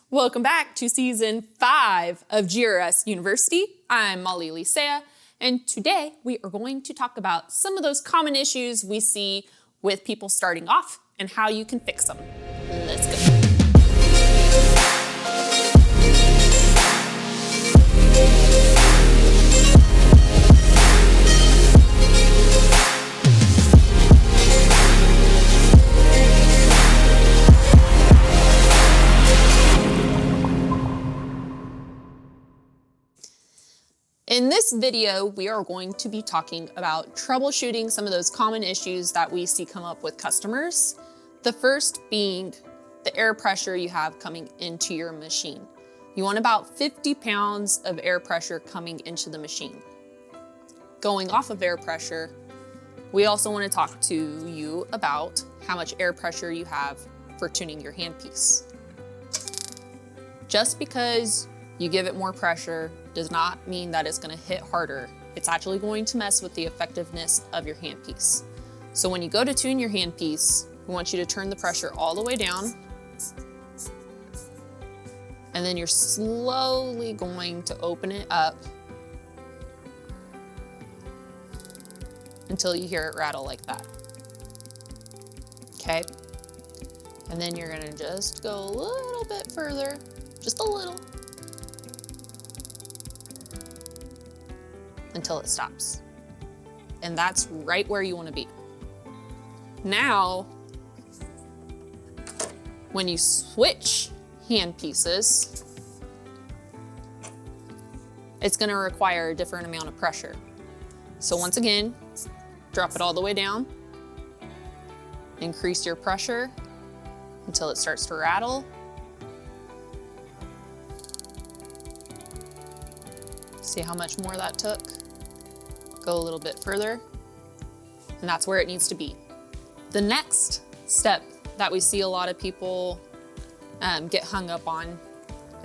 Welcome back to season 5 of GRS University. I'm Molly Licea, and today we are going to talk about some of those common issues we see with people starting off and how you can fix them. Let's go. In this video, we are going to be talking about troubleshooting some of those common issues that we see come up with customers. The first being the air pressure you have coming into your machine. You want about 50 pounds of air pressure coming into the machine. Going off of air pressure, we also want to talk to you about how much air pressure you have for tuning your handpiece. Just because you give it more pressure does not mean that it's going to hit harder. It's actually going to mess with the effectiveness of your handpiece. So when you go to tune your handpiece, we want you to turn the pressure all the way down, and then you're slowly going to open it up until you hear it rattle like that. Okay? And then you're going to just go a little bit further, just a little, until it stops. And that's right where you want to be. Now, when you switch hand pieces, it's going to require a different amount of pressure. So once again, drop it all the way down, increase your pressure until it starts to rattle. See how much more that took? Go a little bit further, and that's where it needs to be. The next step that we see a lot of people get hung up on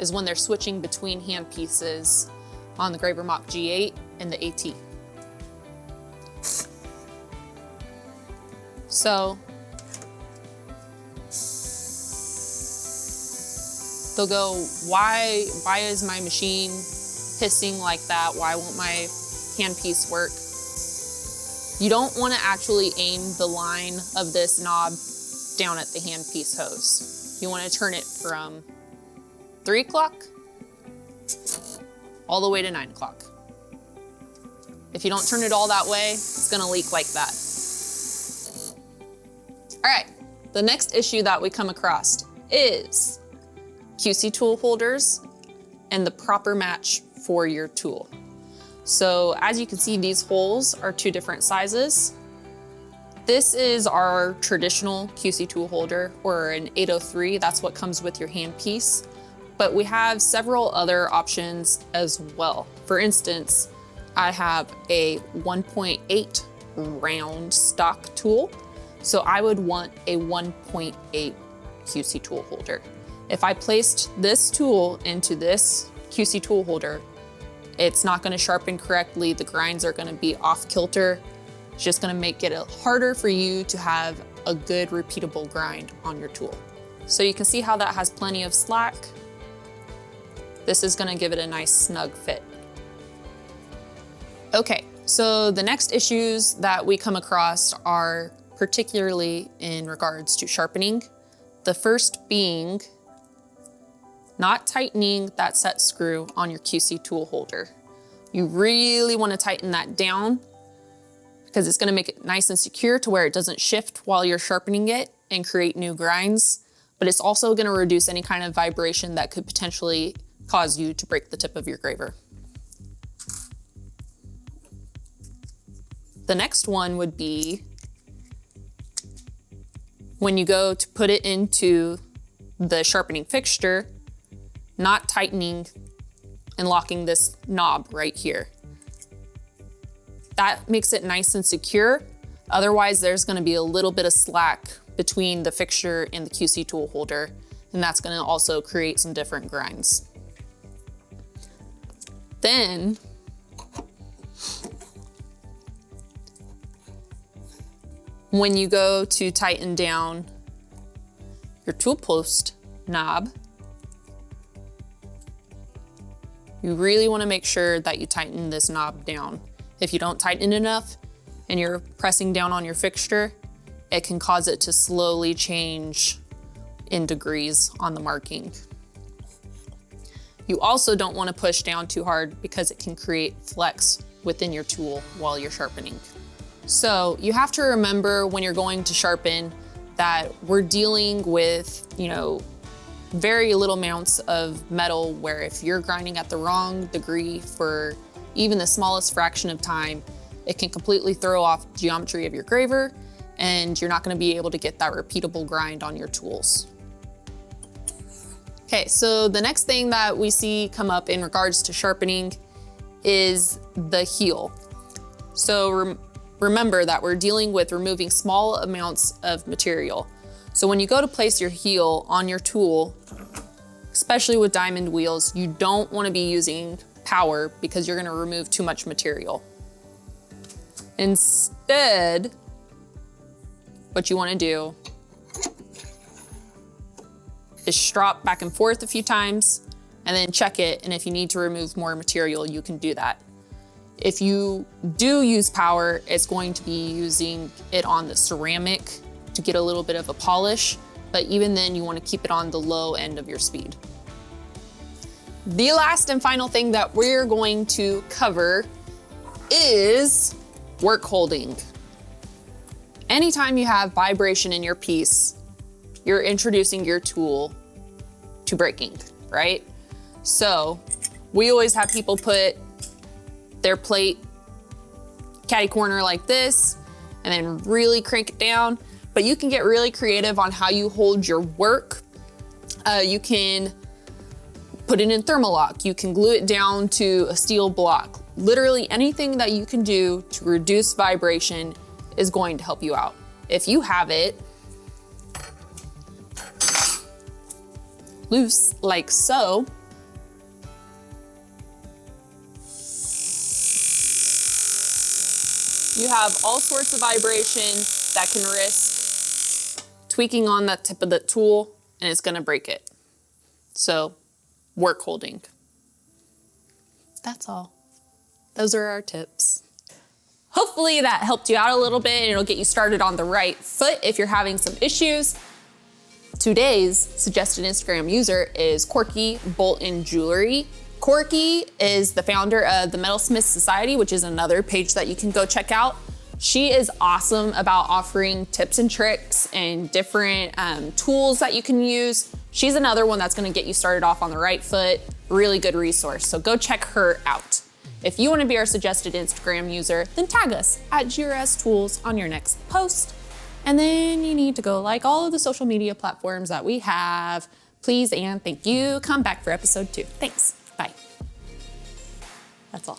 is when they're switching between hand pieces on the Graver Mach G8 and the AT. So they'll go, why is my machine hissing like that? Why won't my handpiece work? You don't want to actually aim the line of this knob down at the handpiece hose. You want to turn it from 3 o'clock all the way to 9 o'clock. If you don't turn it all that way, it's going to leak like that. All right, the next issue that we come across is QC tool holders and the proper match for your tool. So as you can see, these holes are 2 different sizes. This is our traditional QC tool holder, or an 803. That's what comes with your handpiece. But we have several other options as well. For instance, I have a 1.8 round stock tool. So I would want a 1.8 QC tool holder. If I placed this tool into this QC tool holder, it's not going to sharpen correctly. The grinds are going to be off kilter. It's just going to make it harder for you to have a good repeatable grind on your tool. So you can see how that has plenty of slack. This is going to give it a nice snug fit. Okay, so the next issues that we come across are particularly in regards to sharpening. The first being not tightening that set screw on your QC tool holder. You really want to tighten that down because it's going to make it nice and secure to where it doesn't shift while you're sharpening it and create new grinds, but it's also going to reduce any kind of vibration that could potentially cause you to break the tip of your graver. The next one would be when you go to put it into the sharpening fixture, not tightening and locking this knob right here. That makes it nice and secure. Otherwise, there's going to be a little bit of slack between the fixture and the QC tool holder, and that's going to also create some different grinds. Then when you go to tighten down your tool post knob, You really wanna make sure that you tighten this knob down. If you don't tighten it enough and you're pressing down on your fixture, it can cause it to slowly change in degrees on the marking. You also don't wanna push down too hard because it can create flex within your tool while you're sharpening. So you have to remember when you're going to sharpen that we're dealing with, very little amounts of metal where if you're grinding at the wrong degree for even the smallest fraction of time, it can completely throw off geometry of your graver and you're not gonna be able to get that repeatable grind on your tools. Okay, so the next thing that we see come up in regards to sharpening is the heel. So remember that we're dealing with removing small amounts of material. So when you go to place your heel on your tool, especially with diamond wheels, you don't want to be using power because you're going to remove too much material. Instead, what you want to do is strop back and forth a few times and then check it. And if you need to remove more material, you can do that. If you do use power, it's going to be using it on the ceramic to get a little bit of a polish, but even then you want to keep it on the low end of your speed. The last and final thing that we're going to cover is work holding. Anytime you have vibration in your piece, you're introducing your tool to breaking, right? So we always have people put their plate catty corner like this and then really crank it down. But you can get really creative on how you hold your work. You can put it in thermalock. You can glue it down to a steel block. Literally anything that you can do to reduce vibration is going to help you out. If you have it loose like so, you have all sorts of vibration that can risk tweaking on that tip of the tool and it's gonna break it. So, work holding. That's all. Those are our tips. Hopefully that helped you out a little bit and it'll get you started on the right foot if you're having some issues. Today's suggested Instagram user is Corky Bolt and Jewelry. Corky is the founder of the Metalsmith Society, which is another page that you can go check out. She is awesome about offering tips and tricks and different tools that you can use. She's another one that's gonna get you started off on the right foot. Really good resource, so go check her out. If you wanna be our suggested Instagram user, then tag us at GRS Tools on your next post. And then you need to go like all of the social media platforms that we have. Please and thank you. Come back for episode 2. Thanks, bye. That's all.